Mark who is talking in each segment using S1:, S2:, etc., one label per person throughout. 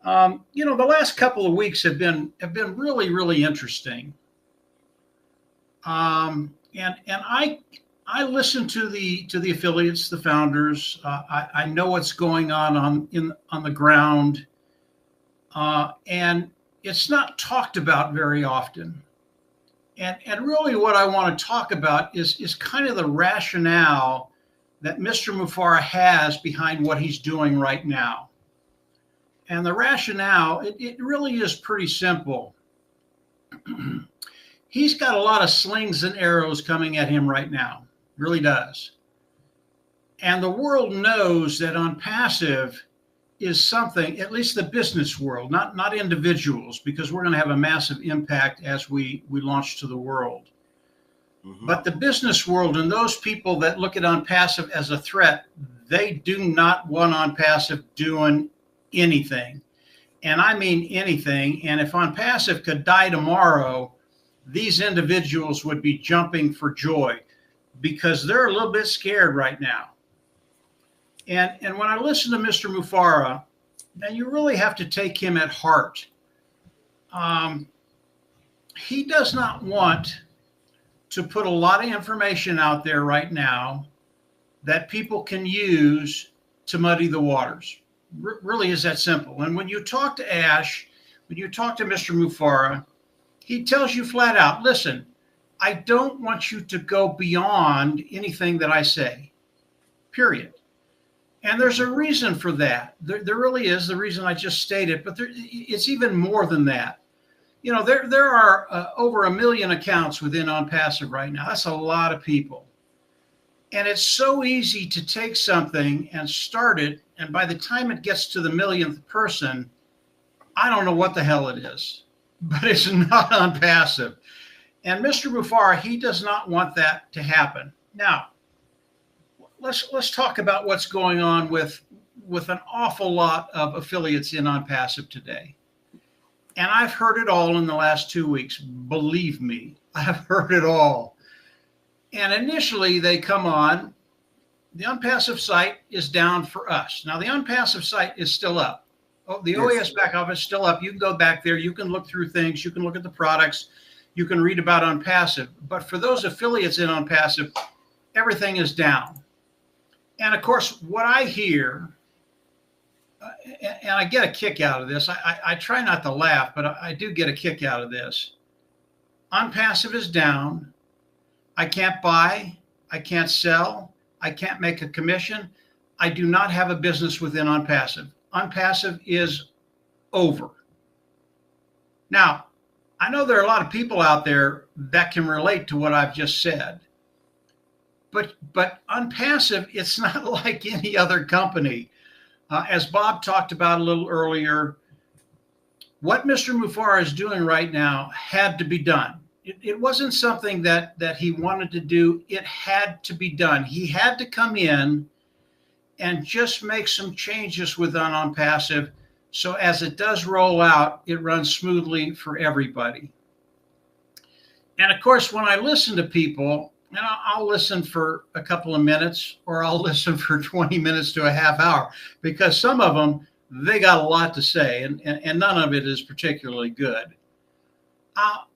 S1: The last couple of weeks have been really, really interesting. And I listen to the affiliates, the founders. I know what's going on the ground, and it's not talked about very often. And really, what I want to talk about is kind of the rationale that Mr. Mufareh has behind what he's doing right now. And the rationale, it really is pretty simple. He's got a lot of slings and arrows coming at him right now, really does. And the world knows that OnPassive is something, at least the business world, not individuals, because we're going to have a massive impact as we launch to the world. Mm-hmm. But the business world and those people that look at OnPassive as a threat, they do not want OnPassive doing anything. And I mean anything. And if OnPassive could die tomorrow, these individuals would be jumping for joy because they're a little bit scared right now. And when I listen to Mr. Mufareh, and you really have to take him at heart, he does not want to put a lot of information out there right now that people can use to muddy the waters. Really is that simple. And when you talk to Ash, when you talk to Mr. Mufareh, he tells you flat out, listen, I don't want you to go beyond anything that I say, period. And there's a reason for that. There really is, the reason I just stated, but it's even more than that. There are over 1 million accounts within OnPassive right now. That's a lot of people. And it's so easy to take something and start it, and by the time it gets to the millionth person, I don't know what the hell it is, but it's not OnPassive. And Mr. Mufareh, he does not want that to happen. Now, let's talk about what's going on with an awful lot of affiliates in OnPassive today. And I've heard it all in the last 2 weeks. Believe me, I've heard it all. And initially they come on, the OnPassive site is down for us. Now the OnPassive site is still up. Oh, the OAS back office is still up. You can go back there. You can look through things. You can look at the products. You can read about OnPassive. But for those affiliates in OnPassive, everything is down. And of course, what I hear, and I get a kick out of this, I try not to laugh, but I do get a kick out of this. OnPassive is down. I can't buy. I can't sell. I can't make a commission. I do not have a business within OnPassive. OnPassive is over. Now, I know there are a lot of people out there that can relate to what I've just said. But OnPassive, it's not like any other company. As Bob talked about a little earlier, what Mr. Mufareh is doing right now had to be done. It wasn't something that he wanted to do. It had to be done. He had to come in and just make some changes within OnPassive so as it does roll out, it runs smoothly for everybody. And of course, when I listen to people, and I'll listen for a couple of minutes or I'll listen for 20 minutes to a half hour because some of them, they got a lot to say and none of it is particularly good.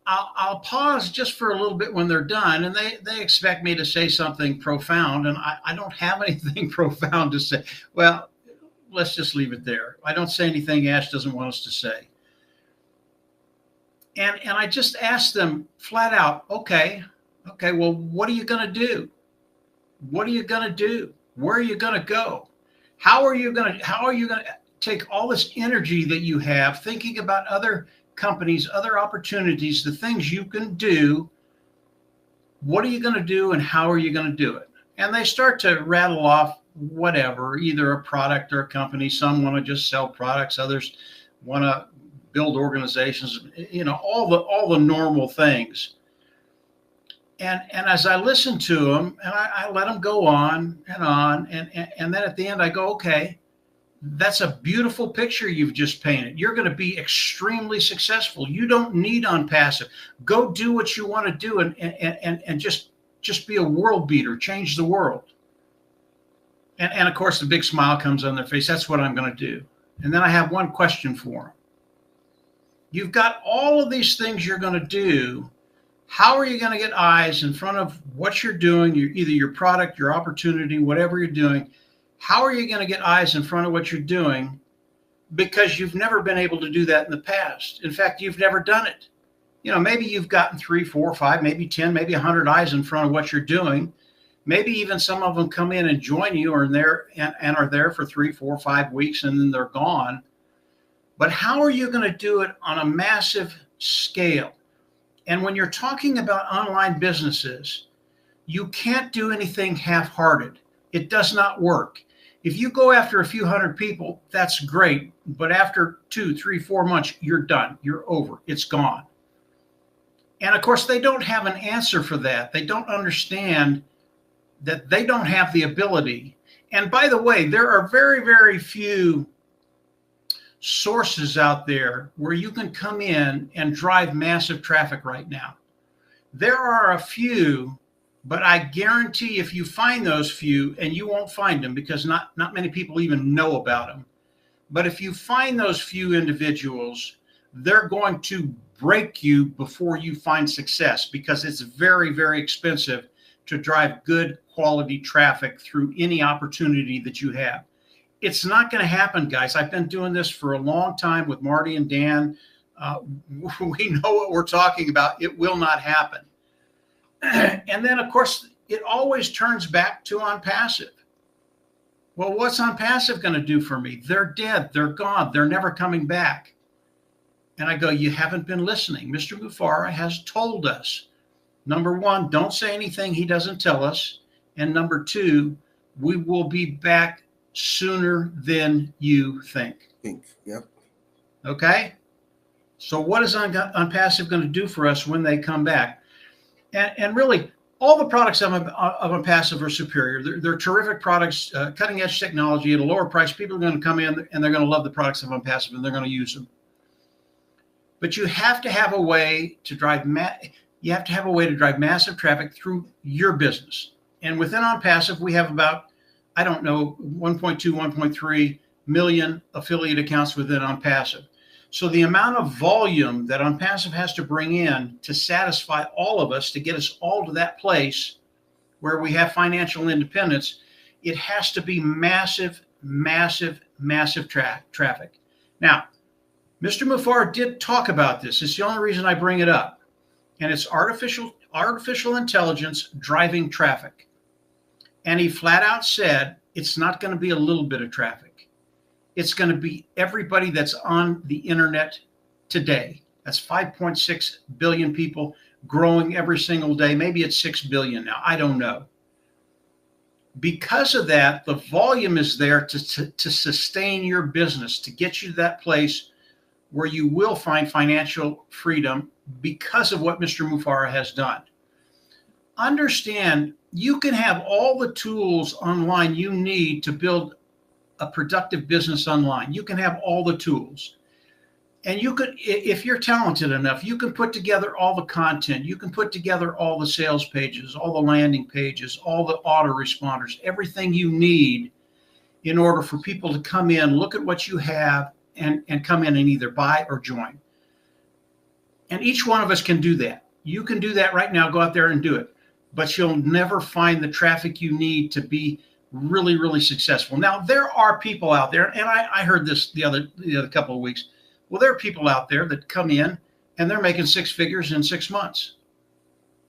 S1: I'll pause just for a little bit when they're done and they expect me to say something profound and I don't have anything profound to say. Well, let's just leave it there. I don't say anything Ash doesn't want us to say. And I just ask them flat out, okay, well, what are you going to do? What are you going to do? Where are you going to go? How are you going to take all this energy that you have thinking about other companies, other opportunities, the things you can do? What are you going to do and how are you going to do it? And they start to rattle off whatever, either a product or a company. Some want to just sell products. Others want to build organizations, all the normal things. And as I listen to them and I let them go on, and then at the end I go, okay, that's a beautiful picture you've just painted. You're going to be extremely successful. You don't need OnPassive. Go do what you want to do and just be a world beater, change the world. And of course the big smile comes on their face. That's what I'm going to do. And then I have one question for them. You've got all of these things you're going to do. How are you going to get eyes in front of what you're doing, either your product, your opportunity, whatever you're doing? How are you going to get eyes in front of what you're doing? Because you've never been able to do that in the past. In fact, you've never done it. You know, maybe you've gotten 3, 4, 5, maybe 10, maybe 100 eyes in front of what you're doing. Maybe even some of them come in and join you and are there for 3, 4, 5 weeks and then they're gone. But how are you going to do it on a massive scale? And when you're talking about online businesses, you can't do anything half-hearted. It does not work. If you go after a few hundred people, that's great. But after 2, 3, 4 months, you're done. You're over. It's gone. And of course, they don't have an answer for that. They don't understand that they don't have the ability. And by the way, there are very, very few sources out there where you can come in and drive massive traffic right now. There are a few, but I guarantee if you find those few, and you won't find them because not many people even know about them, but if you find those few individuals, they're going to break you before you find success, because it's very, very expensive to drive good quality traffic through any opportunity that you have. It's not going to happen, guys. I've been doing this for a long time with Marty and Dan. We know what we're talking about. It will not happen. And then, of course, it always turns back to OnPassive. Well, what's OnPassive going to do for me? They're dead. They're gone. They're never coming back. And I go, you haven't been listening. Mr. Mufareh has told us, number one, don't say anything he doesn't tell us. And number two, we will be back sooner than you think.
S2: Yep.
S1: Okay. So what is OnPassive going to do for us when they come back? And really, all the products of OnPassive are superior. They're terrific products, cutting edge technology at a lower price. People are going to come in and they're going to love the products of OnPassive and they're going to use them. But you have to have a way to drive massive traffic through your business. And within OnPassive, we have about, I don't know, 1.2, 1.3 million affiliate accounts within OnPassive. So the amount of volume that OnPassive has to bring in to satisfy all of us, to get us all to that place where we have financial independence, it has to be massive, massive, massive traffic. Now, Mr. Mufareh did talk about this. It's the only reason I bring it up. And it's artificial intelligence driving traffic. And he flat out said, it's not going to be a little bit of traffic. It's going to be everybody that's on the internet today. That's 5.6 billion people growing every single day. Maybe it's 6 billion now. I don't know. Because of that, the volume is there to sustain your business, to get you to that place where you will find financial freedom because of what Mr. Mufareh has done. Understand, you can have all the tools online you need to build a productive business online. You can have all the tools. And you could, if you're talented enough, you can put together all the content. You can put together all the sales pages, all the landing pages, all the autoresponders, everything you need in order for people to come in, look at what you have, and come in and either buy or join. And each one of us can do that. You can do that right now. Go out there and do it. But you'll never find the traffic you need to be really, really successful. Now, there are people out there, and I heard this the other couple of weeks. Well, there are people out there that come in and they're making 6 figures in 6 months.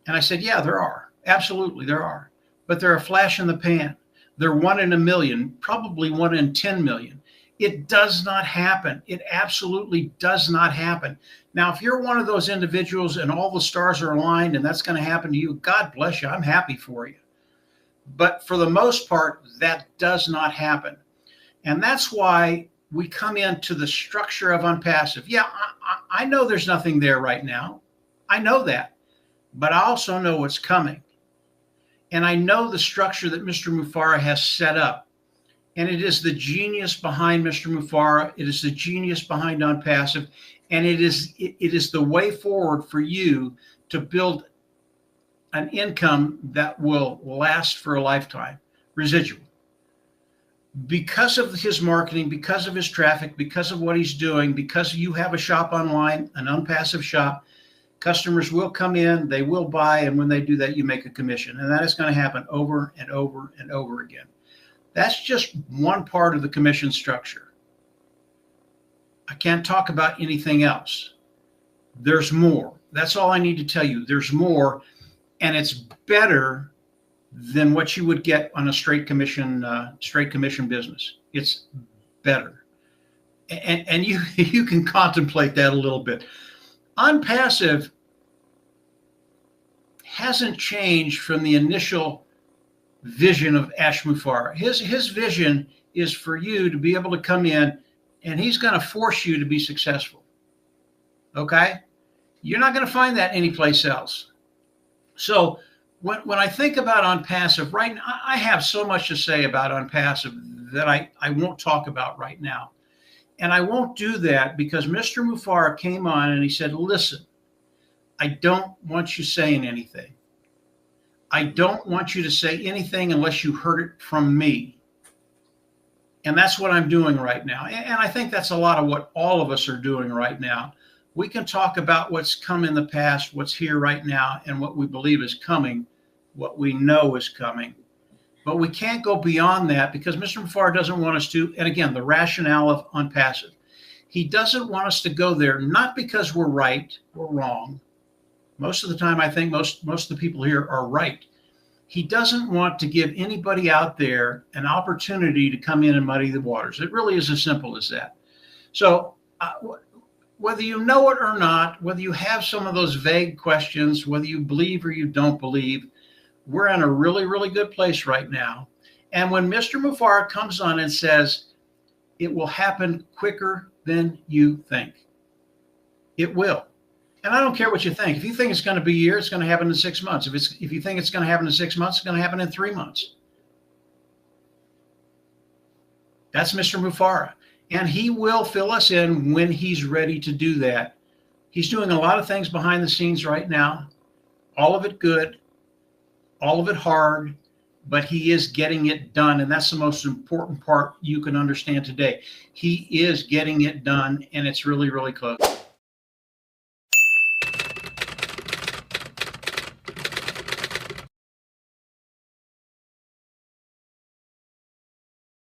S1: And I said, yeah, there are. Absolutely, there are. But they're a flash in the pan. They're 1 in a million, probably 1 in 10 million. It does not happen. It absolutely does not happen. Now, if you're one of those individuals and all the stars are aligned and that's going to happen to you, God bless you. I'm happy for you. But for the most part, that does not happen. And that's why we come into the structure of OnPassive. Yeah, I know there's nothing there right now. I know that. But I also know what's coming. And I know the structure that Mr. Mufareh has set up. And it is the genius behind Mr. Mufareh. It is the genius behind OnPassive. And it is the way forward for you to build an income that will last for a lifetime, residual. because of his marketing, because of his traffic, because of what he's doing, because you have a shop online, an OnPassive shop, customers will come in, they will buy, and when they do that, you make a commission. And that is going to happen over and over and over again. That's just one part of the commission structure. I can't talk about anything else. There's more. That's all I need to tell you. There's more, and it's better than what you would get on a straight commission business. It's better, and you can contemplate that a little bit. OnPassive hasn't changed from the initial vision of Ash Mufareh. His vision is for you to be able to come in, and he's going to force you to be successful. Okay? You're not going to find that anyplace else. So when I think about OnPassive right now, I have so much to say about OnPassive that I won't talk about right now. And I won't do that because Mr. Mufareh came on and he said, listen, I don't want you saying anything. I don't want you to say anything unless you heard it from me. And that's what I'm doing right now. And I think that's a lot of what all of us are doing right now. We can talk about what's come in the past, what's here right now, and what we believe is coming, what we know is coming. But we can't go beyond that because Mr. Mufareh doesn't want us to. And again, the rationale of OnPassive. He doesn't want us to go there, not because we're right or wrong. Most of the time, I think most of the people here are right. He doesn't want to give anybody out there an opportunity to come in and muddy the waters. It really is as simple as that. So whether you know it or not, whether you have some of those vague questions, whether you believe or you don't believe, we're in a really, really good place right now. And when Mr. Mufareh comes on and says, it will happen quicker than you think, it will. And I don't care what you think. If you think it's going to be a year, it's going to happen in 6 months. If you think it's going to happen in 6 months, it's going to happen in 3 months. That's Mr. Mufareh. And he will fill us in when he's ready to do that. He's doing a lot of things behind the scenes right now, all of it good, all of it hard, but he is getting it done. And that's the most important part you can understand today. He is getting it done, and it's really, really close.